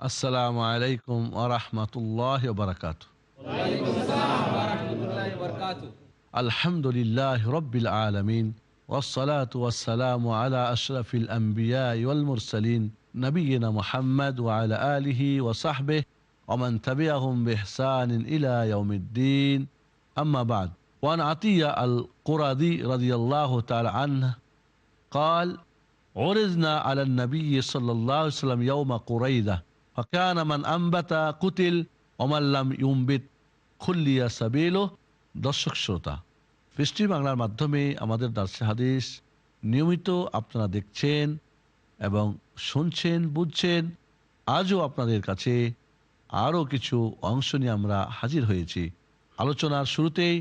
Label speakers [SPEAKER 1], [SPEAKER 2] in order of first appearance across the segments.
[SPEAKER 1] আসসালামু আলাইকুম ওয়া রাহমাতুল্লাহি ওয়া বারাকাতুহু।
[SPEAKER 2] ওয়ালাইকুম আসসালাম ওয়া রাহমাতুল্লাহি ওয়া বারাকাতুহু।
[SPEAKER 1] আলহামদুলিল্লাহি রাব্বিল আলামিন ওয়াসসালাতু ওয়াসসালামু আলা আশরাফিল আমবিয়াই ওয়াল মুরসালিন নবিয়িনা মুহাম্মদ ওয়া আলা আলিহি ওয়া সাহবিহি ওয়া মান তাবিআহুম বিইহসানিন ইলা ইয়াউমিদ্দিন। আম্মা বা'দ। ওয়ান আতিয়া আল কুরাদি রাদিয়াল্লাহু তাআলা আনহু قال عرضنا على النبي صلى الله عليه وسلم يوم قريظة فكان من أنبت قتل ومن لم ينبت খুল্লিয়া সাবিলো। দর্শক শ্রোতা, বৃষ্টি বাংলার মাধ্যমে আমাদের দার্সে হাদিস নিয়মিত আপনারা দেখছেন এবং শুনছেন, বুঝছেন। আজও আপনাদের কাছে আরও কিছু অংশ নিয়ে আমরা হাজির হয়েছি। আলোচনার শুরুতেই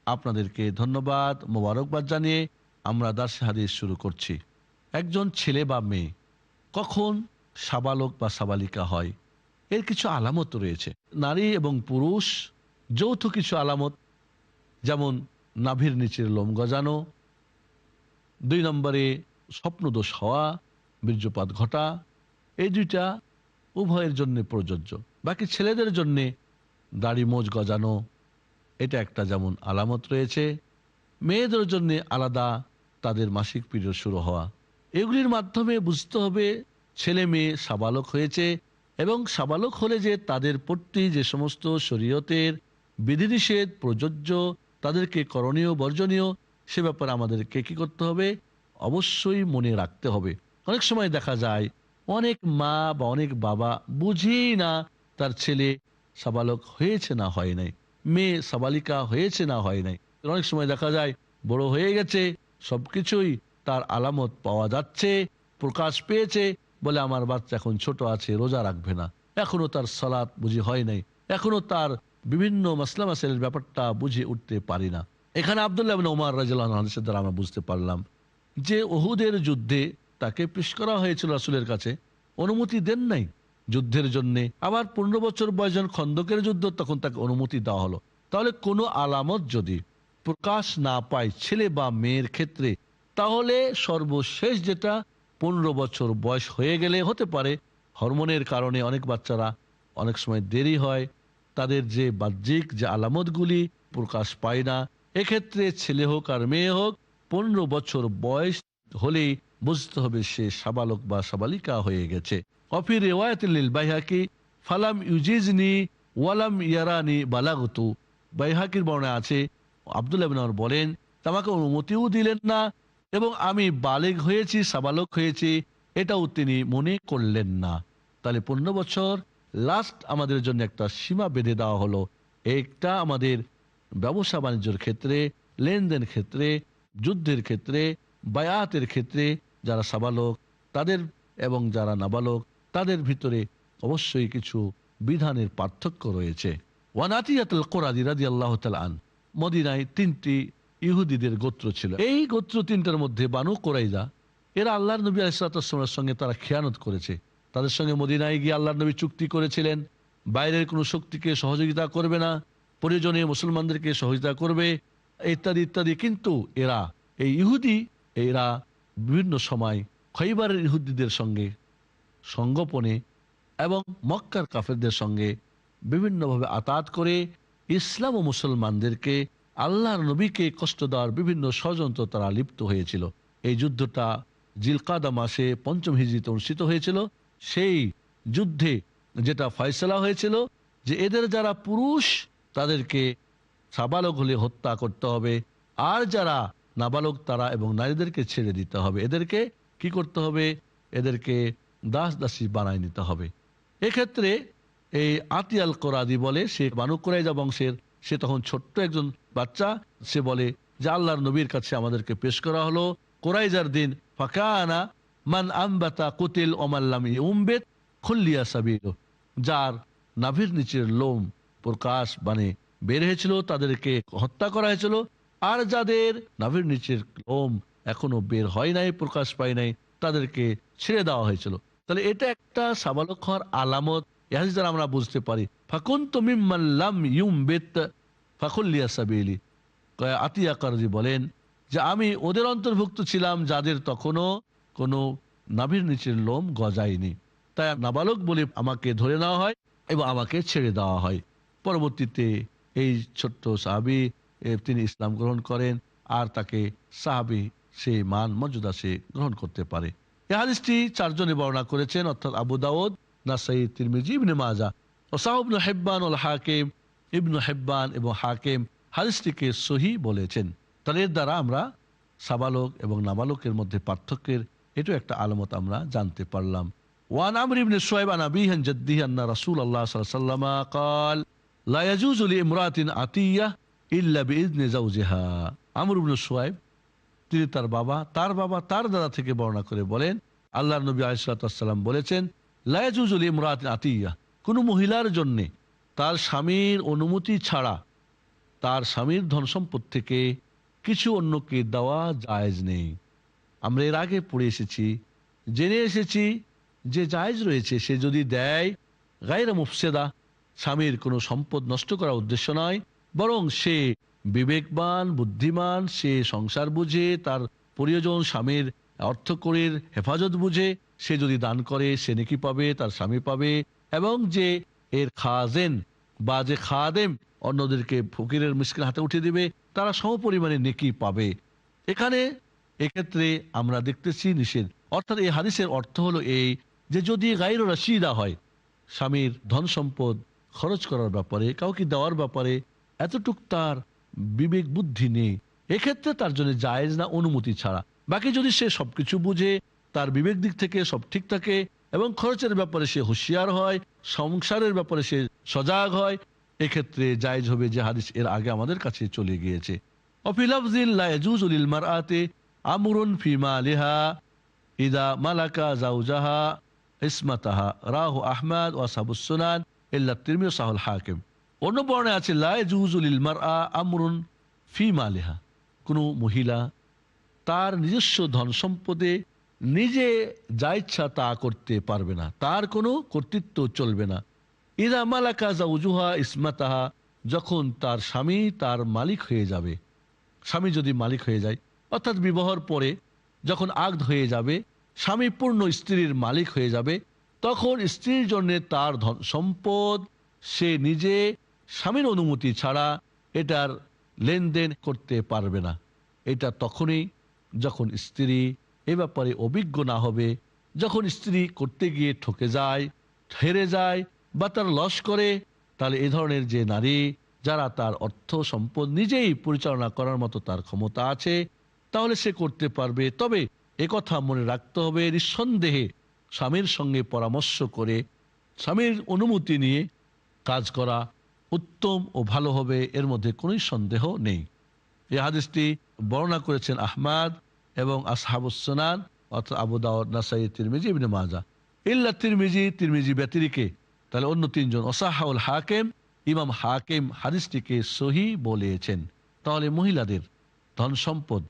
[SPEAKER 1] আপনাদেরকে ধন্যবাদ, মোবারকবাদ জানিয়ে আমরা দার্সে হাদিস শুরু করছি। একজন ছেলে বা মেয়ে কখন সাবালক বা সাবালিকা হয়, এর কিছু আলামত রয়েছে। নারী এবং পুরুষ যৌথ কিছু আলামত, যেমন নাভির নিচের লোম গজানো, 2 নম্বরে স্বপ্নদোষ হওয়া, বীর্যপাত ঘটা, এই দুইটা উভয়ের জন্য প্রযোজ্য। বাকি ছেলেদের জন্যে দাড়ি মোজ গজানো, এটা একটা যেমন আলামত রয়েছে। মেয়েদের জন্য আলাদা তাদের মাসিক পিরিয়ড শুরু হওয়া। এগুলির মাধ্যমে বুঝতে হবে ছেলে মেয়ে সাবালক হয়েছে, এবং সাবালক হলে যে তাদের প্রতি যে সমস্ত শরীয়তের বিধিনিষেধ প্রযোজ্য, তাদেরকে করণীয় বর্জনীয়, সে ব্যাপারে আমাদেরকে কি করতে হবে, অবশ্যই মনে রাখতে হবে। অনেক সময় দেখা যায় অনেক মা বা অনেক বাবা বুঝেই না তার ছেলে সাবালক হয়েছে না হয় নাই, মেয়ে সাবালিকা হয়েছে না হয় নাই। অনেক সময় দেখা যায় বড় হয়ে গেছে, সবকিছুই তার আলামত পাওয়া যাচ্ছে, প্রকাশ পেয়েছে, বলে আমার বাচ্চা এখন ছোট আছে, রোজা রাখবে না, এখনো তার সালাত বুঝি হয় নাই, এখনো তার বিভিন্ন মাসলা মাসাইলের ব্যাপারটা বুঝে উঠতে পারি না। এখানে আব্দুল্লাহ ইবনে ওমর রাদিয়াল্লাহু আনহু হাদিসের দ্বারা আমরা বুঝতে পারলাম যে উহুদের যুদ্ধে তাকে পেশ করা হয়েছিল রাসূলের কাছে, অনুমতি দেন নাই যুদ্ধের জন্য। আবার 15 বছর বয়স যখন খন্দকের যুদ্ধ, তখন তাকে অনুমতি দেওয়া হলো। তাহলে কোনো আলামত যদি প্রকাশ না পায় ছেলে বা মেয়ের ক্ষেত্রে, তাহলে সর্বশেষ যেটা 15 বছর বয়স হয়ে গেলে হতে পারে হরমোনের কারণে অনেক বাচ্চারা অনেক সময় দেরি হয়, তাদের যে বাহ্যিক যে আলামতগুলি প্রকাশ পায় না। এক্ষেত্রে ছেলে হোক আর মেয়ে হোক 15 বছর বয়স হলেই বুঝতে হবে সে সাবালক বা সাবালিকা হয়ে গেছে। অফি রিওয়ায়াতিল বাইহাকি ফালাম ইউজিজনি ওয়ালাম ইয়ারানি বালাগতু। বাইহাকির বর্ণনা আছে, আব্দুল্লাহ ইবনে ওমর বলেন, আমাকে অনুমতিও দিলেন না এবং আমি বালেগ হয়েছি, সাবালক হয়েছি, এটাও তিনি মনে করলেন না। তাহলে 15 বছর লাস্ট আমাদের জন্য একটা সীমা বেঁধে দেওয়া হলো। একটা আমাদের ব্যবসা বাণিজ্যের ক্ষেত্রে, লেনদেন ক্ষেত্রে, যুদ্ধের ক্ষেত্রে, বায়াতের ক্ষেত্রে যারা সাবালক তাদের এবং যারা নাবালক তাদের ভিতরে অবশ্যই কিছু বিধানের পার্থক্য রয়েছে। ওয়ানাতিয়াতুল কুরাদি রাদিয়াল্লাহু তাআলা আন, মদিনায় 3টি ইহুদিদের গোত্র ছিল। এই গোত্র 3টার মধ্যে বানু কুরাইজা, এরা আল্লাহর নবী আলাইহিস সালাতু ওয়াস সালামের সঙ্গে তারা খেয়ানত করেছে। তাদের সঙ্গে মদিনায় গিয়ে আল্লাহর নবী চুক্তি করেছিলেন বাইরের কোনো শক্তিকে সহযোগিতা করবে না, প্রয়োজনে মুসলমানদেরকে সহযোগিতা করবে, ইত্যাদি ইত্যাদি। কিন্তু এরা এই ইহুদি, এরা বিভিন্ন সময় খৈবারের ইহুদিদের সঙ্গে সঙ্গোপনে এবং মক্কার কাফেরদের সঙ্গে বিভিন্নভাবে আতাত করে ইসলাম ও মুসলমানদেরকে, আল্লাহর নবীকে কষ্ট দেওয়ার বিভিন্ন ষড়যন্ত্র তারা লিপ্ত হয়েছিল। এই যুদ্ধটা জিলকাদা মাসে 5ম হিজরিতে অনুষ্ঠিত হয়েছিল। সেই যুদ্ধে যেটা ফয়সালা হয়েছিল যে এদের যারা পুরুষ তাদেরকে সাবালক হলে হত্যা করতে হবে, আর যারা নাবালক তারা এবং নারীদেরকে ছেড়ে দিতে হবে। এদেরকে কি করতে হবে, এদেরকে দাস দাসী বানায় নিতে হবে। এক্ষেত্রে এই আতিয়াল কোরাদি বলে, সে বানু কুরাইজা বংশের, সে তখন ছোট্ট একজন বাচ্চা, সে বলে যে আল্লাহর নবীর কাছে আমাদেরকে পেশ করা হলো কোরাইজার দিন, ফাকানা মান আমবাতা কুতিল ওমাল্লাম ইউমবিত খুল্লিয়া সাবিলু, যার নাভির নিচের লোম প্রকাশ বের হয়েছিল তাদেরকে হত্যা করা হয়েছিল, আর যাদের নাভির নিচের লোম এখনো বের হয় নাই, প্রকাশ পায় নাই, তাদেরকে ছেড়ে দেওয়া হয়েছিল। তাহলে এটা একটা সাবালক হওয়ার আলামত। এই হাদিস দ্বারা আমরা বুঝতে পারি ফাকুনতু মিম্মান লাম ইউমবিত ফাখুল্লিয়া সাবিলি। আতিয়া কারজি বলেন যে আমি ওদের অন্তর্ভুক্ত ছিলাম যাদের তখনও কোনো নাভির নিচের লোম গজায়নি। তাই নাবালক বলে আমাকে ধরে নেওয়া হয় এবং আমাকে ছেড়ে দেওয়া হয়। পরবর্তীতে এই ছোট্ট সাহাবী তিনি ইসলাম গ্রহণ করেন, আর তাকে সাহাবী সে মান মর্যাদা সে গ্রহণ করতে পারে। এই হাদিসটি 4 জনে বর্ণনা করেছেন, অর্থাৎ আবু দাউদ, নাসাই, তিরমিজি, ইবনে মাজাহ। ওয়াসাহ ইবনে হিব্বান ওয়াল হাকিম, ইবনে হিব্বান এবং হাকিম হাদিসটিকে সহিহ বলেছেন। তাহলে এর দ্বারা আমরা সাবালক এবং নাবালকের মধ্যে পার্থক্যের এটাও একটা আলামত আমরা জানতে পারলাম। ওয়ান আমর ইবনে শুআইব আন আবিহি আন জাদ্দিহি আন্না রাসূলুল্লাহ সাল্লাল্লাহু আলাইহি ওয়াসাল্লাম قال لا يجوز لامرأة عطية إلا بإذن زوجها। আমর ইবনে শুআইব তিনি তার বাবা তার দাদা থেকে বর্ণনা করে বলেন, আল্লাহর নবী আলাইহিস সালাতু ওয়াস সালাম বলেছেন, লা ইয়াজুজু লিমরাতিন আতিয়া, কোন মহিলার জন্য তার স্বামীর অনুমতি ছাড়া তার স্বামীর ধন সম্পদ থেকে কিছু অন্যকে দেওয়া জায়েজ নেই। আমরা এর আগে পড়ে এসেছি, জেনে এসেছি যে জায়েজ রয়েছে। সে যদি দেয় গায়রা মুফসিদা, স্বামীর কোনো সম্পদ নষ্ট করার উদ্দেশ্য নয়, বরং সে বিবেকবান, বুদ্ধিমান, সে সংসার বুঝে, তার প্রিয়জন স্বামীর অর্থকড়ির হেফাজত বুঝে সে যদি দান করে সে নেকি পাবে, তার স্বামী পাবে, এবং যে এর খাজেন বা যে খাদেম অন্যদেরকে ফকিরের মিসকিন হাতে উঠিয়ে দিবে তারা সমপরিমাণে নেকি পাবে। এক্ষেত্রে আমরা দেখতেছি নিষেধ। অর্থাৎ এই হাদিসের অর্থ হলো এই যে যদি গায়র রাশিদা হয়, স্বামীর ধন সম্পদ খরচ করার ব্যাপারে, কাউকে দেওয়ার ব্যাপারে এতটুক তার বিবেক বুদ্ধি নেই, এক্ষেত্রে তার জন্য জায়েজ না অনুমতি ছাড়া। বাকি যদি সে সবকিছু বুঝে, তার বিবেক দিক থেকে সব ঠিক থাকে এবং খরচের ব্যাপারে সে হুঁশিয়ার হয়, সংসারের ব্যাপারে সে সজাগ হয়, এক্ষেত্রে জায়েজ হবে যে হাদিস এর আগে আমাদের কাছে চলে গিয়েছে। অফি লাফজিন লা ইয়াজুজু লিল মারআতি আমরুন ফি মালিহা ইদা মালাকা যাওজাহা ইসমাতাহা, রাহু আহমদ ওয়া সাহাবুস সুনান ইল্লা তিরমিজি ওয়া সাহুল হাকিম। অন্য বর্ণে আছে লা ইয়াজুজু লিল মারআ আমরুন ফি মালিহা, কোনো মহিলা তার নিজস্ব ধন সম্পদে নিজে যা ইচ্ছা তা করতে পারবে না, তার কোনো কর্তৃত্ব চলবে না। ইদা মালাকা যাওজুহা ইসমাতাহা, যখন তার স্বামী তার মালিক হয়ে যাবে। স্বামী যদি মালিক হয়ে যায়, অর্থাৎ বিবাহর পরে যখন আকদ হয়ে যাবে, স্বামী পূর্ণ স্ত্রীর মালিক হয়ে যাবে, তখন স্ত্রীর জন্য তার ধন সম্পদ সে নিজে স্বামীর অনুমতি ছাড়া এটার লেনদেন করতে পারবে না। এটা তখনই যখন স্ত্রী এ ব্যাপারে অভিজ্ঞ না হবে, যখন স্ত্রী করতে গিয়ে ঠকে যায়, হেরে যায় বা তার লস করে, তাহলে এই ধরনের যে নারী যারা তার অর্থ সম্পদ নিজেই পরিচালনা করার মতো তার ক্ষমতা আছে, তাহলে সে করতে পারবে। তবে একথা মনে রাখতে হবে, নিঃসন্দেহে স্বামীর সঙ্গে পরামর্শ করে স্বামীর অনুমতি নিয়ে কাজ করা উত্তম ও ভালো হবে, এর মধ্যে কোনো সন্দেহ নেই। এই হাদিসটি বর্ণনা করেছেন আহমদ এবং আসহাবুস সুনান, অর্থাৎ আবু দাউদ, নাসাই, তিরমিজি, ইবনে মাজাহ। ইল্লা তিরমিজি ব্যতিরেকে তাহলে অন্য 3 জন। ওয়াসাহাউল হাকিম, ইমাম হাকিম হাদিসটিকে সহিহ বলেছেন। তাহলে মহিলাদের ধন সম্পদ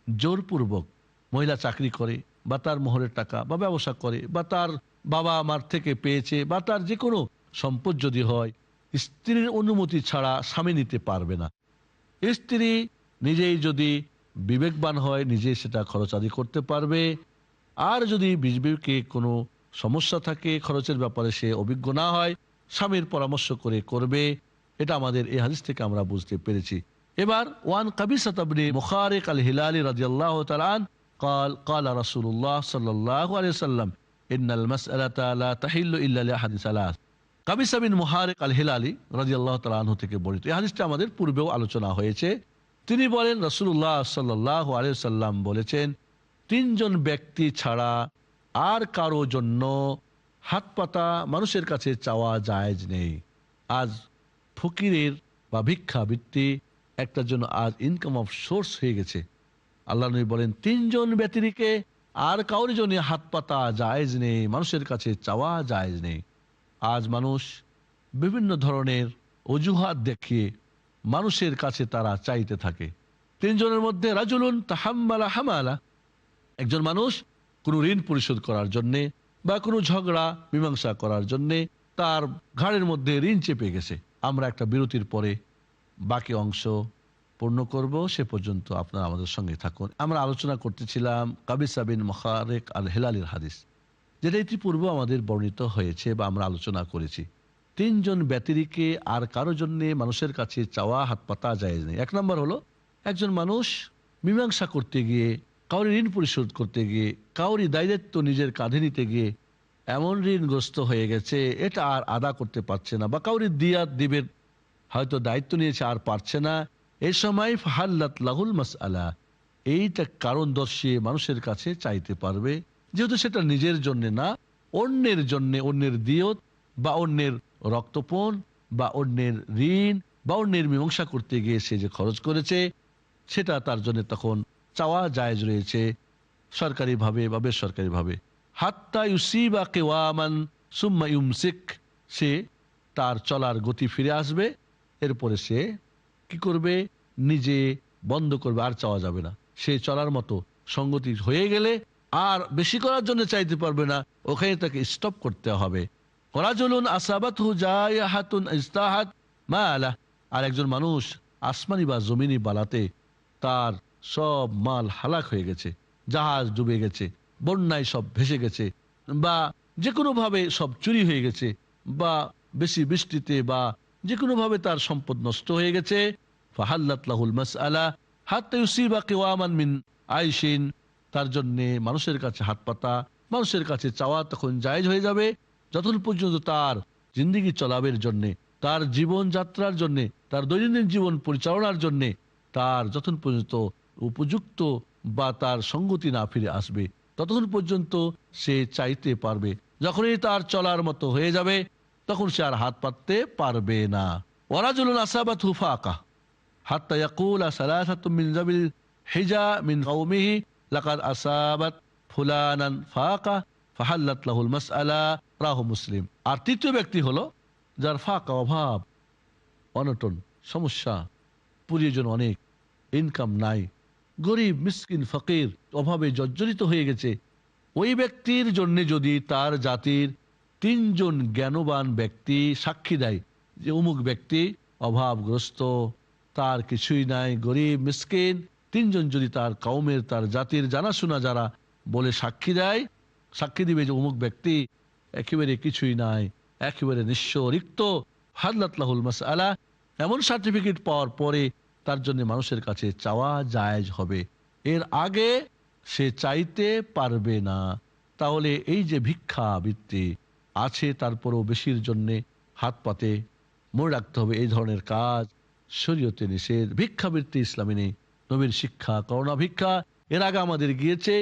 [SPEAKER 1] জোরপূর্বক, মহিলা চাকরি করে বা তার মোহরের টাকা বা ব্যবসা করে বা তার বাবা মার থেকে পেয়েছে বা তার যে কোনো সম্পদ যদি হয়, স্ত্রীর অনুমতি ছাড়া স্বামী নিতে পারবে না। স্ত্রী নিজেই যদি বিবেকবান হয়, নিজে সেটা খরচ আদি করতে পারবে। আর যদি বিবেকে কোনো সমস্যা থাকে, খরচের ব্যাপারে সে অভিজ্ঞ না হয়, স্বামীর পরামর্শ করে করবে। এটা আমাদের এই হাদিস থেকে আমরা বুঝতে পেরেছি। এবার ওয়ান কাবিসা ইবনে মুখারিক আল হিলালি রাদিয়াল্লাহু তাআলা আন قال قال رسول الله صلى الله عليه وسلم ان المسألة لا تحل الا لاحد ثلاث। কাবিসা বিন মুহারিক আল হিলালি রাদিয়াল্লাহু তাআলা আনহু থেকে বর্ণিত। এই হাদিসটা আমাদের পূর্বেও আলোচনা হয়েছে। তিনি বলেন, রাসূলুল্লাহ সাল্লাল্লাহু আলাইহি ওয়াসাল্লাম বলেছেন, 3 জন ব্যক্তি ছাড়া আর কারো জন্য হাত পাতা মানুষের কাছে চাওয়া জায়েজ নেই। আজ ফকিরের বা ভিক্ষাবৃত্তি একটার জন্য আজ ইনকাম অফ সোর্স হয়ে গেছে। আল্লাহ নবী বলেন 3 জন ব্যতিরেকে আর কারোর জন্য হাত পাতা জায়েজ নেই, মানুষের কাছে চাওয়া জায়েজ নেই। আজ মানুষ বিভিন্ন ধরনের অজুহাত দেখিয়ে মানুষের কাছে তারা চাইতে থাকে। 3 জনের মধ্যে রাজুলুন তাহাম্মালা হামালা, একজন মানুষ কোনো ঋণ পরিশোধ করার জন্যে বা কোনো ঝগড়া মীমাংসা করার জন্যে তার ঘাড়ের মধ্যে ঋণ চেপে গেছে। আমরা একটা বিরতির পরে বাকি অংশ পূর্ণ করব, সে পর্যন্ত আপনারা আমাদের সঙ্গে থাকুন। আমরা আলোচনা করতেছিলাম কাবিসা বিন মুখারিক আল হিলালির হাদিস। যেটা ইতিপূর্বে আমাদের বর্ণিত হয়েছে বা আমরা আলোচনা করেছি। তিনজন ব্যতিরিকে আর কারো জন্য মানুষের কাছে চাওয়া হাত পাতা জায়েজ নেই। এক নম্বর হলো, একজন মানুষ মীমাংসা করতে গিয়ে, কাউরি ঋণ পরিশোধ করতে গিয়ে, কাউরি দায়িত্ব নিজের কাঁধে নিতে গিয়ে এমন ঋণগ্রস্ত হয়ে গেছে এটা আর আদা করতে পারছে না, বা কাউরি দিয়াত দিবের হয়তো দায়িত্ব নিয়েছে আর পারছে না, এই সময় ফাহাল্লাত লাহুল মাসআলা, এইটা কারণ দর্শিয়ে মানুষের কাছে চাইতে পারবে, যেহেতু সেটা নিজের জন্য না, অন্যের জন্য, অন্যের দিয়ত বা অন্যের রক্তপণ বা অন্যের ঋণ বা অন্যের মীমাংসা করতে গিয়ে সে যে খরচ করেছে সেটা তার জন্য তখন চাওয়া জায়েজ রয়েছে, সরকারিভাবে বা বেসরকারিভাবে। হাত্তা ইউসিবা কিওয়ামান সুম্মা ইউমসিক, সে তার চলার গতি ফিরে আসবে, এরপরে সে কি করবে, নিজে বন্ধ করবে, আর চাওয়া যাবে না। সে চলার মতো সঙ্গতি হয়ে গেলে আর বেশি করার জন্য চাইতে পারবে না, ওখানে তাকে স্টপ করতে হবে। রাজুলুন আসাবাতহু জায়হাতুন ইস্তাহাত মালা, আর একজন মানুষ আসমানি বা জমিনি বালাতে তার সব মাল হালাক হয়ে গেছে, জাহাজ ডুবে গেছে, বন্যায় সব ভেসে গেছে, বা যে কোনো ভাবে সব চুরি হয়ে গেছে, বা বেশি বৃষ্টিতে বা যে কোনো ভাবে তার সম্পদ নষ্ট হয়ে গেছে, ফাহাল্লাত লাহুল মাসআলা হাত্তা ইউসিবা কিওয়ামান মিন আইশিন, তার জন্যে মানুষের কাছে হাত পাতা, মানুষের কাছে চাওয়া তখন জায়েজ হয়ে যাবে, যতক্ষণ পর্যন্ত তার জিন্দেগি চলাবের জন্যে, তার জীবন যাত্রার জন্যে, তার দৈনন্দিন জীবন পরিচালনার জন্যে তার যতক্ষণ পর্যন্ত উপযুক্ত বা তার সঙ্গতি না ফিরে আসবে ততক্ষণ পর্যন্ত সে চাইতে পারবে। যখনই তার চলার মতো হয়ে যাবে তখন সে আর হাত পাততে পারবে না। ওয়ারাজুলুন আসাবাতহু ফাকা হাত্তা ইয়াকুলা সালাসাতুম মিন যাবিল হিজা মিন কওমিহি লাকাদ আসাবাত ফুলানান ফাকা ফাহাল্লাত লাহুল মাসআলা, রাহু মুসলিম। আর তৃতীয় ব্যক্তি হলো যার ফাকা, অভাব, অনটন, সমস্যা, প্রয়োজন অনেক, ইনকাম নাই, গরিব, মিসকিন, ফকির, অভাবে জর্জরিত হয়ে গেছে। ওই ব্যক্তির জন্য যদি তার জাতির তিনজন জ্ঞানবান ব্যক্তি সাক্ষী দেয় যে অমুক ব্যক্তি অভাবগ্রস্ত, তার কিছুই নাই, গরিব, মিসকিন, তিনজন যদি তার কওমের, তার জাতির জানাশোনা যারা বলে সাক্ষী দেয়, সাক্ষী দিবে যে অমুক ব্যক্তি একেবারে কিছুই নাই, একেবারে নিঃস্ব, রিক্ত, হাল্লাত লাহুল মাসআলা, এমন সার্টিফিকেট পাওয়ার পরে তার জন্য মানুষের কাছে চাওয়া জায়েজ হবে, এর আগে সে চাইতে পারবে না। তাহলে এই যে ভিক্ষা বৃত্তি আছে তারপরও বেশির জন্যে হাত পাতে, মনে রাখতে হবে এই ধরনের কাজ শরীয়তে নিষেধ। ভিক্ষাবৃত্তি ইসলামে নেই, নবীর শিক্ষা করোনা ভিক্ষা। এর আগে আমাদের গিয়েছে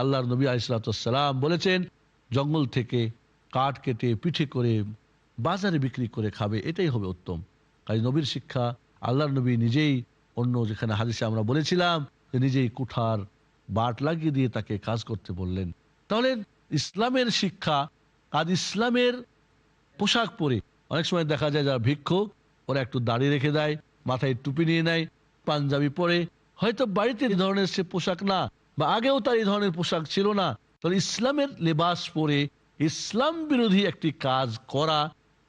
[SPEAKER 1] আল্লাহর নবী আলাইহিস সালাম বলেছেন জঙ্গল থেকে কাঠ কেটে পিঠে করে বাজারে বিক্রি করে খাবে, এটাই হবে উত্তম। কাজে নবীর শিক্ষা, আল্লাহর নবী নিজেই, অন্য যেখানে হাদিসে আমরা বলেছিলাম যে নিজেই কুঠার বাট লাগিয়ে দিয়ে তাকে কাজ করতে বললেন। তাহলে ইসলামের শিক্ষা, আজ ইসলামের পোশাক পরে অনেক সময় দেখা যায় যারা ভিক্ষুক ওরা একটু দাড়ি রেখে দেয়, মাথায় টুপি নিয়ে নেয়, পাঞ্জাবি পরে, হয়তো বাড়িতে এই ধরনের সে পোশাক না, বা আগেও তার এই ধরনের পোশাক ছিল না। তাহলে ইসলামের লেবাস পরে ইসলাম বিরোধী একটি কাজ করা,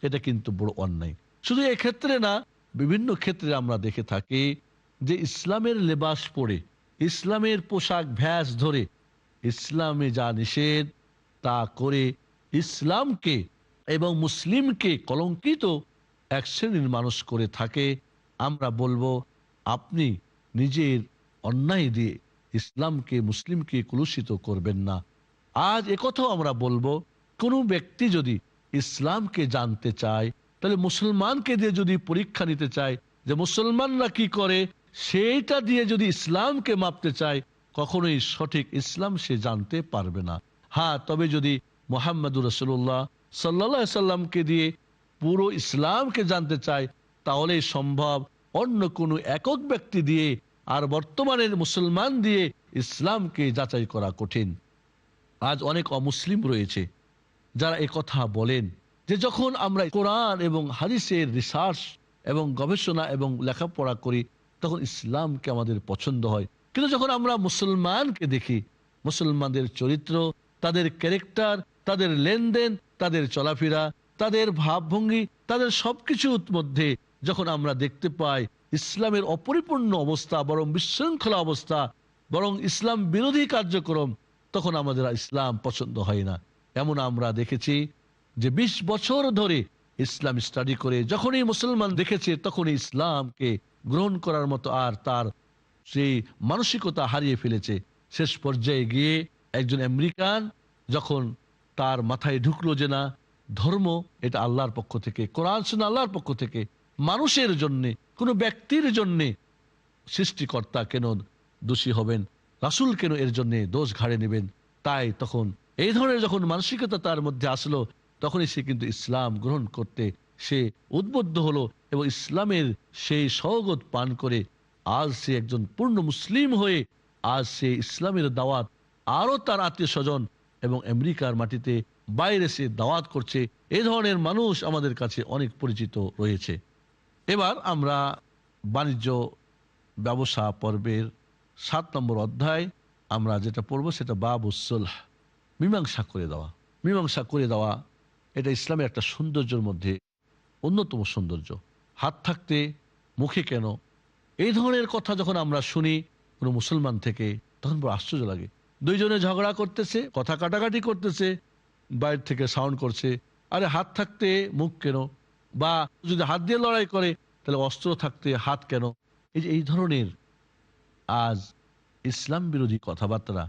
[SPEAKER 1] এটা কিন্তু বড় অন্যায়। শুধু এক্ষেত্রে না, বিভিন্ন ক্ষেত্রে আমরা দেখে থাকি যে ইসলামের লেবাস পরে, ইসলামের পোশাক ভ্যাস ধরে ইসলামে যা নিষেধ তা করে ইসলামকে এবং মুসলিমকে কলঙ্কিত এক শ্রেণীর মানুষ করে থাকে। আমরা বলবো আপনি নিজের অন্যায় দিয়ে ইসলামকে, মুসলিমকে কলুষিত করবেন না। আজ একথাও আমরা বলবো, কোনো ব্যক্তি যদি ইসলামকে জানতে চায়, তাহলে মুসলমানকে দিয়ে যদি পরীক্ষা নিতে চায় যে মুসলমানরা কি করে, সেইটা দিয়ে যদি ইসলামকে মাপতে চায়, কখনোই সঠিক ইসলাম সে জানতে পারবে না। হ্যাঁ, তবে যদি মুহাম্মদুর রাসূলুল্লাহ সাল্লাল্লাহু আলাইহি সাল্লামকে দিয়ে পুরো ইসলামকে জানতে চায় তাহলে সম্ভব। অন্য কোনো একক ব্যক্তি দিয়ে আর বর্তমানের মুসলমান দিয়ে ইসলামকে যাচাই করা কঠিন। আজ অনেক অমুসলিম রয়েছে যারা এই কথা বলেন যে যখন আমরা কোরআন এবং হাদিসের রিসার্চ এবং গবেষণা এবং লেখাপড়া করি তখন ইসলামকে আমাদের পছন্দ হয়, কিন্তু যখন আমরা মুসলমানকে দেখি, মুসলমানদের চরিত্র, তাদের ক্যারেক্টার, তাদের লেনদেন, তাদের চলাফেরা, তাদের ভাবভঙ্গি, তাদের সবকিছুর মধ্যে যখন আমরা দেখতে পাই ইসলামের অপরিপূর্ণ অবস্থা, বরং বিশৃঙ্খলা অবস্থা, বরং ইসলাম বিরোধী কার্যক্রম, তখন আমাদের ইসলাম পছন্দ হয় না। এমন আমরা দেখেছি যে 20 বছর ধরে ইসলাম স্টাডি করে যখনই মুসলমান দেখেছে তখনই ইসলামকে গ্রহণ করার মতো আর তার সেই মানসিকতা হারিয়ে ফেলেছে। শেষ পর্যায়ে গিয়ে একজন আমেরিকান যখন তার মাথায় ঢুকলো যে না, ধর্ম এটা আল্লাহর পক্ষ থেকে, কোরআন সুন্নাহ আল্লাহর পক্ষ থেকে, মানুষের জন্যে, কোনো ব্যক্তির জন্যে সৃষ্টিকর্তা কেন দোষী হবেন, রাসূল কেন এর জন্য দোষ ঘাড়ে নেবেন। তাই তখন এই ধরনের যখন মানসিকতা তার মধ্যে আসলো তখনই সে কিন্তু ইসলাম গ্রহণ করতে সে উদ্বুদ্ধ হলো এবং ইসলামের সেই সওগত পান করে আজ সে একজন পূর্ণ মুসলিম হয়ে আজ সে ইসলামের দাওয়াত আরো তার আত্মীয় স্বজন এবং আমেরিকার মাটিতে বাইরে সে দাওয়াত করছে। এই ধরনের মানুষ আমাদের কাছে অনেক পরিচিত রয়েছে। এবার আমরা বাণিজ্য ব্যবসা পর্বের 7 নম্বর অধ্যায় আমরা যেটা পড়বো সেটা বাবুস সুলহ, মীমাংসা করে দেওয়া। মীমাংসা করে দেওয়া এটা ইসলামের একটা সৌন্দর্যের মধ্যে অন্যতম সৌন্দর্য। হাত থাকতে মুখে কেন, এই ধরনের কথা যখন আমরা শুনি কোনো মুসলমান থেকে তখন বড় আশ্চর্য লাগে। দুইজনে ঝগড়া করতেছে, কথা কাটাকাটি করতেছে, বাইরে থেকে সাউন্ড করছে, আরে হাত থাকতে মুখ কেন, বা যদি হাত দিয়ে লড়াই করে তাহলে অস্ত্র থাকতে হাত কেন। এই যে এই ধরনের আজ ইসলাম বিরোধী কথাবার্তা,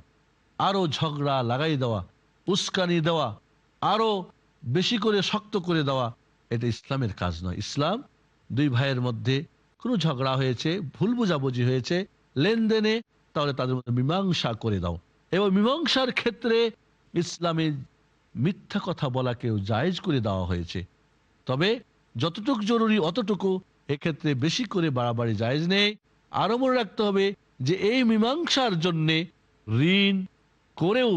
[SPEAKER 1] আরো ঝগড়া লাগাই দেওয়া, উস্কানি দেওয়া, আরো বেশি করে শক্ত করে দেওয়া, এটা ইসলামের কাজ নয়। ইসলাম দুই ভাইয়ের মধ্যে কোনো ঝগড়া হয়েছে, ভুল বোঝাবুঝি হয়েছে লেনদেনে, তাহলে তাদের মধ্যে মীমাংসা করে দাও। এবং মীমাংসার ক্ষেত্রে ইসলামে মিথ্যা কথা বলাকেও জায়েজ করে দেওয়া হয়েছে, তবে যতটুকু জরুরি অতটুকু, এক্ষেত্রে বেশি করে বাড়াবাড়ি জায়েজ নেই। আরো মনে রাখতে হবে যে এই মীমাংসার জন্যে ঋণ করেও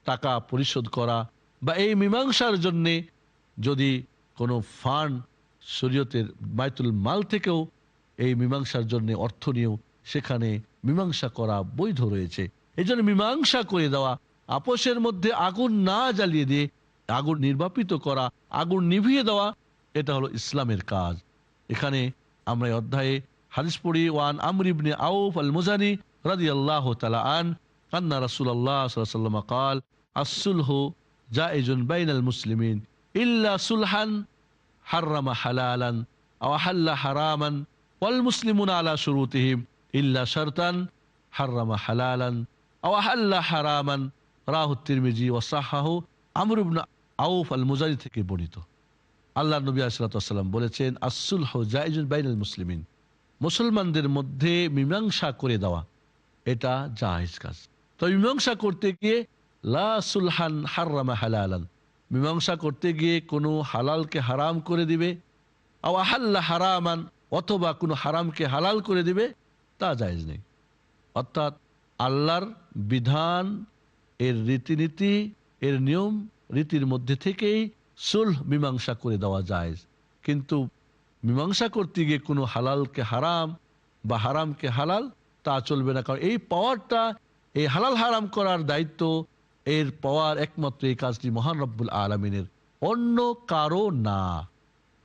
[SPEAKER 1] টাকা পরিশোধ করা, বা এই মীমাংসার জন্যে যদি কোনো ফান্ড শরীয়তের বাইতুল মাল থেকেও এই মীমাংসার জন্য অর্থ নিয়েও সেখানে মীমাংসা করা বৈধ রয়েছে। এই জন্য মীমাংসা করে দেওয়া, আপোষের মধ্যে আগুন না জ্বালিয়ে দিয়ে আগুন নির্বাপিত করা, আগুন নিভিয়ে দেওয়া, এটা হলো ইসলামের কাজ। এখানে আমরা এই অধ্যায়ে হাদিস পড়ি, ওয়ান আমর ইবনে আউফ আল মুজানি রাদিয়াল্লাহু তাআলা আন আন্না রাসূলুল্লাহ সাল্লাল্লাহু আলাইহি ওয়াসাল্লাম قال الصلح جائز بين المسلمين إلا صلحا حرم حلالا أو أحل حراما والمسلمون على شروطهم إلا شرطا حرم حلالا أو أحل حراما রাহ তিরমিজি ওয়াসাহাহু। আমর ইবনে আউফ আল মুজানি থেকে বর্ণিত, আল্লাহর নবী সাল্লাল্লাহু আলাইহি ওয়াসাল্লাম বলেছেন, আস-সুলহু জায়েজুন বাইনাল মুসলিমিন, মুসলমানদের মধ্যে মীমাংসা করে দেওয়া এটা জায়েজ কাজ। তো মীমাংসা করতে গিয়ে লা সুলহান হাররামা হালালান, মীমাংসা করতে গিয়ে কোনো হালালকে হারাম করে দিবে, আও আহাল্লা হারামান, অথবা কোনো হারামকে হালাল করে দিবে, তা জায়েজ নেই। অর্থাৎ আল্লাহর বিধান, এর রীতিনীতি, এর নিয়ম রীতির মধ্যে থেকেই সুলহ মীমাংসা করে দেওয়া জায়েজ। কিন্তু মীমাংসা করতে গিয়ে কোনো হালালকে হারাম বা হারামকে হালাল, তা চলবে না। কারণ এই পাওয়ারটা, এই হালাল হারাম করার দায়িত্ব, এর পাওয়ার একমাত্র এই কাজটি মহান রব্বুল আলামিনের, অন্য কারো না।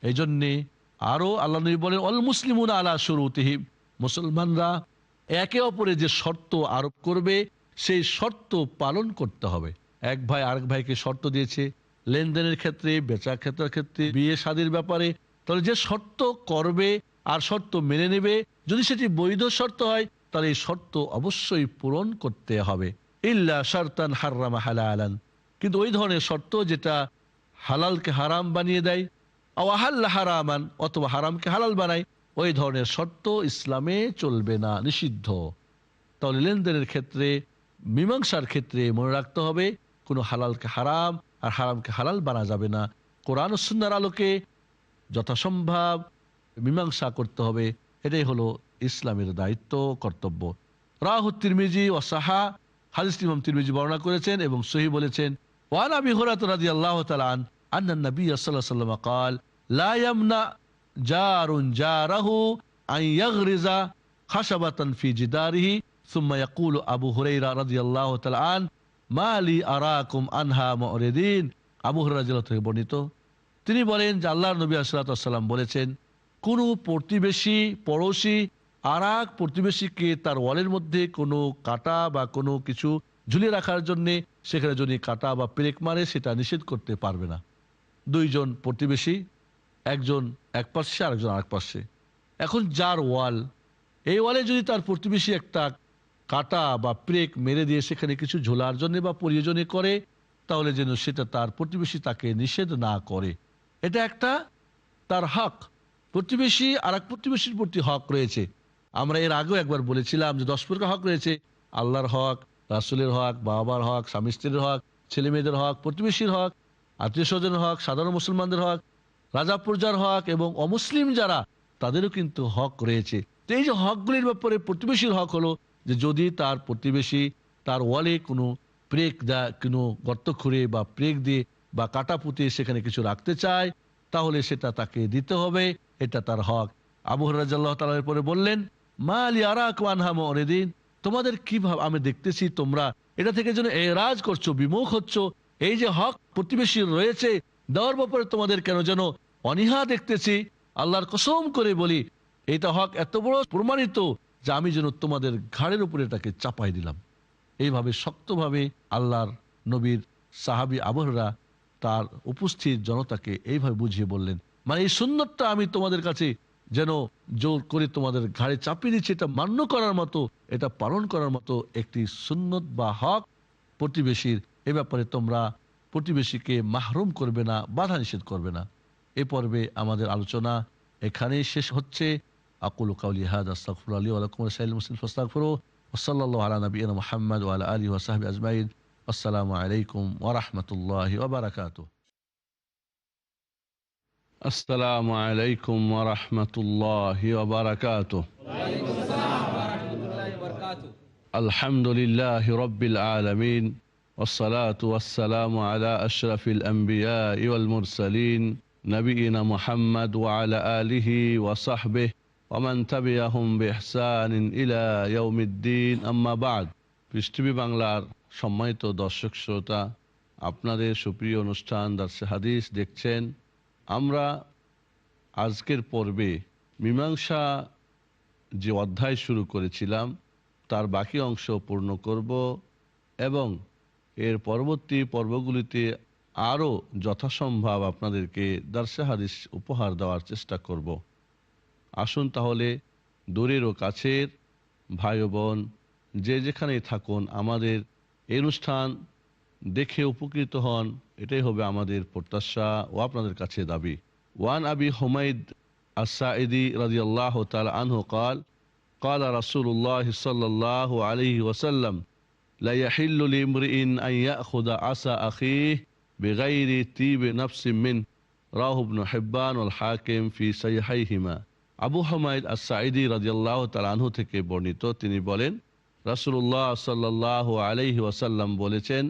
[SPEAKER 1] এই জন্যে আরো আল্লাহ নবী বলেন, অল মুসলিমুনা আলা শুরুতিহিম, মুসলমানরা একে অপরে যে শর্ত আরোপ করবে সেই শর্ত পালন করতে হবে। এক ভাই আরেক ভাইকে শর্ত দিয়েছে লেনদেনের ক্ষেত্রে, বেচা ক্ষেত্রের ক্ষেত্রে, বিয়ে শাদীর ব্যাপারে, তাহলে যে শর্ত করবে আর শর্ত মেনে নেবে, যদি সেটি বৈধ শর্ত হয় তাহলে এই শর্ত অবশ্যই পূরণ করতে হবে। ইল্লা শারতান হাররামা হালালান, কিন্তু ওই ধরনের শর্ত যেটা হালালকে হারাম বানিয়ে দেয়, আও আহাল্লা হারামান, অথবা হারামকে হালাল বানায়, ওই ধরনের শর্ত ইসলামে চলবে না, নিষিদ্ধ। তাহলে লেনদেনের ক্ষেত্রে, মীমাংসার ক্ষেত্রে মনে রাখতে হবে কোনো হালালকে হারাম আর হারামকে হালাল বানা যাবে না। কোরআন ও সুন্নাহর আলোকে যথাসম্ভব মীমাংসা করতে হবে, এটাই হলো ইসলামের দায়িত্ব, কর্তব্য। রাহু তিরমিজি ও সাহা, হাদিস ইমাম তিরমিজি বর্ণনা করেছেন এবং সহিহ বলেছেন, ওয়ান আবি হুরায়রা রাদিয়াল্লাহু তাআলা আন্না নবী সাল্লাল্লাহু আলাইহি ওয়াসাল্লাম قال لا يمنع جار جاره أن يغرز خشبة في جداره ثم يقول أبو هريرة رضي الله تعالى عنه ما لي أراكم عنها معرضين। আবু হুরায়রা রাদিয়াল্লাহু থেকে বর্ণিত, তিনি বলেন যে আল্লাহর নবী সাল্লাল্লাহু আলাইহি ওয়াসাল্লাম বলেছেন, কোন প্রতিবেশী, পড়োশী আর এক প্রতিবেশীকে তার ওয়ালের মধ্যে কোনো কাটা বা কোনো কিছু ঝুলিয়ে রাখার জন্যে সেখানে যদি কাটা বা পেরেক মারে সেটা নিষেধ করতে পারবে না। দুইজন প্রতিবেশী, একজন এক পাশে আরেকজন আরেক পাশে, এখন যার ওয়াল, এই ওয়ালে যদি তার প্রতিবেশী একটা কাটা বা পেরেক মেরে দিয়ে সেখানে কিছু ঝোলার জন্য বা প্রয়োজনে করে, তাহলে যেন সেটা তার প্রতিবেশী তাকে নিষেধ না করে। এটা একটা তার হক। প্রতিবেশী আর এক প্রতিবেশীর প্রতি হক রয়েছে। আমরা এর আগেও একবার বলেছিলাম যে 10 প্রকার হক রয়েছে: আল্লাহর হক, রাসূলের হক, বাবার হক, স্বামী স্ত্রীর হক, ছেলে মেয়েদের হক, প্রতিবেশীর হক, আত্মীয় স্বজনের হক, সাধারণ মুসলমানদের হক, রাজা প্রজার হক এবং অমুসলিম যারা তাদেরও কিন্তু হক রয়েছে। তো এই যে হকগুলির ব্যাপারে প্রতিবেশীর হক হলো যে যদি তার প্রতিবেশী তার ওয়ালে কোনো প্রেক দেয়, কোনো গর্ত খুঁড়ে বা প্রেক দিয়ে বা কাটা পুঁতে সেখানে কিছু রাখতে চায়, তাহলে সেটা তাকে দিতে হবে, এটা তার হক। আবু হুরায়রা রাদিয়াল্লাহু তাআলা পরে বললেন, মা লি আরাকুম আনহা মুরিদিন, তোমাদের কিভাবে আমি দেখতেছি তোমরা এটা থেকে যেন এরাজ করছো, বিমুখ হচ্ছ। এই যে হক প্রতিবেশীর রয়েছে দেওয়ার ব্যাপারে তোমাদের কেন যেন অনীহা দেখতেছি। আল্লাহর কসম করে বলি, এইটা হক এত বড় প্রমাণিত যে আমি যেন তোমাদের ঘাড়ের উপরে এটাকে চাপাই দিলাম। এইভাবে শক্তভাবে আল্লাহর নবীর সাহাবী আবু হুরায়রা তার উপস্থিত জনতাকে এইভাবে বুঝিয়ে বললেন, মানে এই সুন্নতটা আমি তোমাদের কাছে যেন জোর করে তোমাদের ঘাড়ে চাপিয়ে দিচ্ছি, এটা মান্য করার মতো, এটা পালন করার মতো একটি সুন্নত বা হক প্রতিবেশীর। এ ব্যাপারে তোমরা প্রতিবেশীকে মাহরুম করবে না, বাধা নিষেধ করবে না। এ পর্বে আমাদের আলোচনা এখানেই শেষ হচ্ছে। আকুলু কাউলি হাযা আস্তাগফিরুল্লাহ লি ওয়া লাকুম ওয়া লিসাইরিল মুসলিমিন ফাস্তাগফিরুহু ওয়া সাল্লাল্লাহু আলা নাবিয়িনা মুহাম্মদ ওয়া আলা আলিহি ওয়া সাহবিহি আজমাইন। আসসালামু আলাইকুম ওয়া রাহমাতুল্লাহি ওয়া বারাকাতুহু। আসসালামু আলাইকুম ওয়া রাহমাতুল্লাহি ওয়া বারাকাতুহু।
[SPEAKER 2] ওয়ালাইকুম আসসালাম ওয়া রাহমাতুল্লাহি ওয়া বারাকাতুহু।
[SPEAKER 1] আলহামদুলিল্লাহি রাব্বিল আলামিন ওয়াসসালাতু ওয়াসসালামু আলা আশরাফিল আমবিয়াই ওয়াল মুরসালিন নবিয়িনা মুহাম্মদ ওয়া আলা আলিহি ওয়া সাহবিহি ওয়া মান তাবিআহুম বিইহসানিন ইলা ইয়াউমিদ্দিন, আম্মা বা'দ। পৃথিবী বাংলার সম্মানিত দর্শক শ্রোতা, আপনাদের সুপ্রিয় অনুষ্ঠান দারসে হাদিস দেখছেন। আমরা আজকের পর্বে মীমাংসা যে অধ্যায় শুরু করেছিলাম তার বাকি অংশ পূর্ণ করব এবং এর পরবর্তী পর্বগুলিতে আরও যথাসম্ভব আপনাদেরকে দারসে হাদিস উপহার দেওয়ার চেষ্টা করব। আসুন তাহলে দূরের ও কাছের ভাই ও বোন যে যেখানেই থাকুন, আমাদের এই অনুষ্ঠান দেখে উপকৃত হন, এটাই হবে আমাদের প্রত্যাশা ও আপনাদের কাছে দাবি। ওয়ান আবি হুমাইদ আস-সাঈদী রাদিয়াল্লাহু তাআলা আনহু قال قال رسول الله صلى الله عليه وسلم لا يحل لامرئ أن يأخذ عصا أخيه بغير طيب نفس منه রাওয়াহু ইবনে হিব্বান ওয়াল হাকিম ফি সাহিহাইহিমা। আবু হুমাইদ আস-সাঈদী রাদিয়াল্লাহু তাআলা আনহু থেকে বর্ণিত, তিনি বলেন রাসূলুল্লাহ সাল্লাল্লাহু আলাইহি ওয়াসাল্লাম বলেছেন,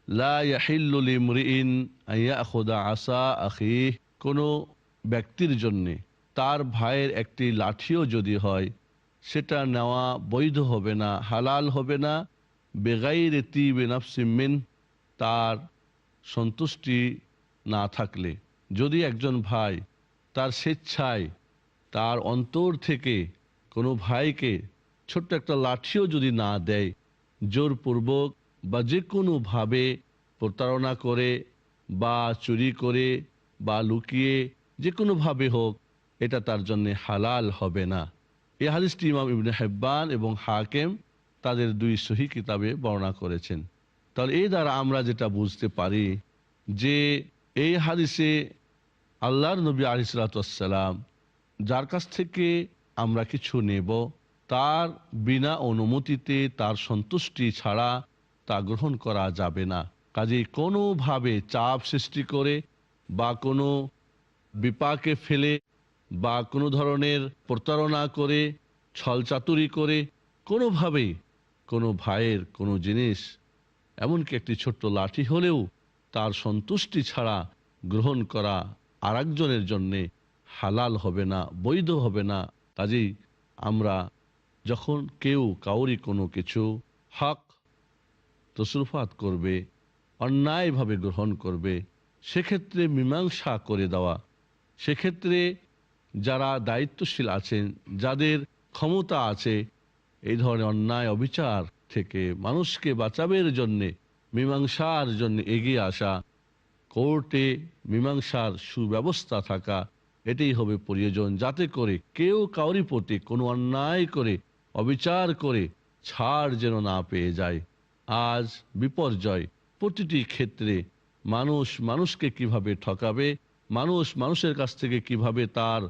[SPEAKER 1] লা ইয়াহিল্লু লিমরিইন আন ইয়াখুযা আসা আখিহি, কোনো ব্যক্তির জন্য তার ভাইয়ের একটি লাঠিও যদি হয় সেটা নেওয়া বৈধ হবে না, হালাল হবে না, বেগাইরি তিবি নাফসিম মিন, তার সন্তুষ্টি না থাকলে। যদি একজন ভাই তার স্বেচ্ছায় তার অন্তর থেকে কোনো ভাইকে ছোট্ট একটা লাঠিও যদি না দেয়, জোরপূর্বক বা যে কোনোভাবে প্রতারণা করে বা চুরি করে বা লুকিয়ে যে কোনোভাবে হোক, এটা তার জন্য হালাল হবে না। এই হাদিসটি ইমাম ইবনে হিব্বান এবং হাকিম তাদের দুই সহিহ কিতাবে বর্ণনা করেছেন। তাহলে এই দ্বারা আমরা যেটা বুঝতে পারি যে এই হাদিসে আল্লাহর নবী আলাইহিস সালাতু ওয়াস সালাম যার কাছ থেকে আমরা কিছু নেব তার বিনা অনুমতিতে, তার সন্তুষ্টি ছাড়া তা গ্রহণ করা যাবে না। কাজেই কোনোভাবে চাপ সৃষ্টি করে বা কোনো বিপাকে ফেলে বা কোনো ধরনের প্রতারণা করে, ছলচাতুরি করে কোনোভাবেই কোনো ভাইয়ের কোনো জিনিস, এমনকি একটি ছোট্ট লাঠি হলেও তার সন্তুষ্টি ছাড়া গ্রহণ করা আরেকজনের জন্যে হালাল হবে না, বৈধ হবে না। কাজেই আমরা যখন কেউ কাউরি কোনো কিছু হক তসরুফাত করবে, অন্যায়ভাবে গ্রহণ করবে, সেক্ষেত্রে মীমাংসা করে দেওয়া, সেক্ষেত্রে যারা দায়িত্বশীল আছেন, যাদের ক্ষমতা আছে এই ধরনের অন্যায় অবিচার থেকে মানুষকে বাঁচাবের জন্যে, মীমাংসার জন্য এগিয়ে আসা, কোর্টে মীমাংসার সুব্যবস্থা থাকা, এটাই হবে প্রয়োজন, যাতে করে কেউ কাউরি প্রতি কোনো অন্যায় করে, অবিচার করে ছাড় যেন না পেয়ে যায়। আজ বিপর্যয় প্রতিটি ক্ষেত্রে। মানুষ মানুষকে কিভাবে ঠকাবে, মানুষ মানুষের কাছ থেকে কিভাবে তার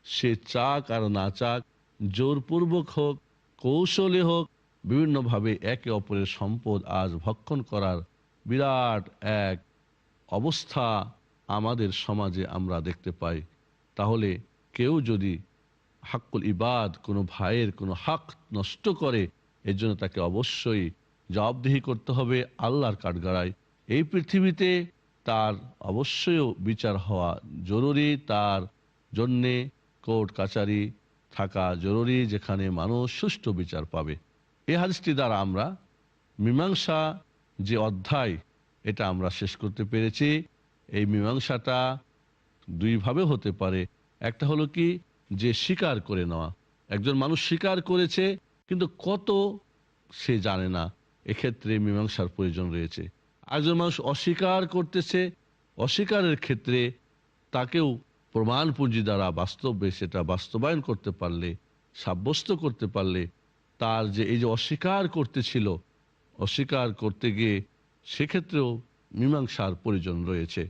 [SPEAKER 1] সে চাক আর না চাক, জোরপূর্বক হোক, কৌশলে হোক, বিভিন্নভাবে একে অপরের সম্পদ আজ ভক্ষণ করার বিরাট এক অবস্থা আমাদের সমাজে আমরা দেখতে পাই। তাহলে কেউ যদি হাক্কুল ইবাদ, কোনো ভাইয়ের কোনো হক নষ্ট করে, এর জন্য তাকে অবশ্যই জবাবদিহি করতে হবে আল্লাহর কাঠগড়ায়। এই পৃথিবীতে তার অবশ্যই বিচার হওয়া জরুরি, তার জন্যে কোর্ট কাচারি থাকা জরুরি, যেখানে মানুষ সুষ্ঠু বিচার পাবে। এই হাদিসটি দ্বারা আমরা মীমাংসা যে অধ্যায়, এটা আমরা শেষ করতে পেরেছি। এই মীমাংসাটা দুইভাবে হতে পারে। একটা হলো কি, যে স্বীকার করে নেওয়া। একজন মানুষ স্বীকার করেছে কিন্তু কত সে জানে না, এক্ষেত্রে মীমাংসার প্রয়োজন রয়েছে। একজন মানুষ অস্বীকার করতেছে, অস্বীকারের ক্ষেত্রে তাকেও প্রমাণ পুঁজি দ্বারা বাস্তবে সেটা বাস্তবায়ন করতে পারলে, সাব্যস্ত করতে পারলে, তার যে এই যে অস্বীকার করতেছিল, অস্বীকার করতে গিয়ে সেক্ষেত্রেও মীমাংসার প্রয়োজন রয়েছে।